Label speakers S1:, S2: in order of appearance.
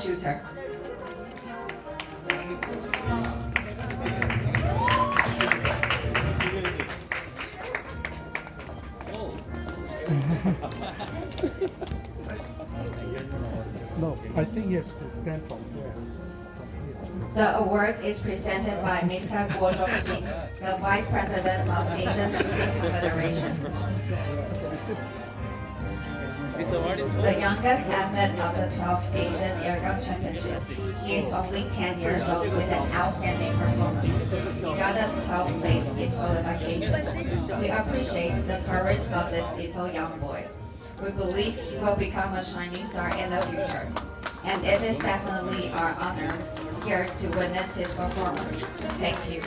S1: shooter.
S2: No, I think yes, to stand from here.
S1: The award is presented by Mr. Guo Zhongxing, the Vice President of Asian Shooting Confederation. The youngest athlete of the 12th Asian Airgun Championship. He is only 10 years old with an outstanding performance. He got us 12th place in qualification. We appreciate the courage of this little young boy. We believe he will become a shining star in the future. And it is definitely our honor here to witness his performance. Thank you.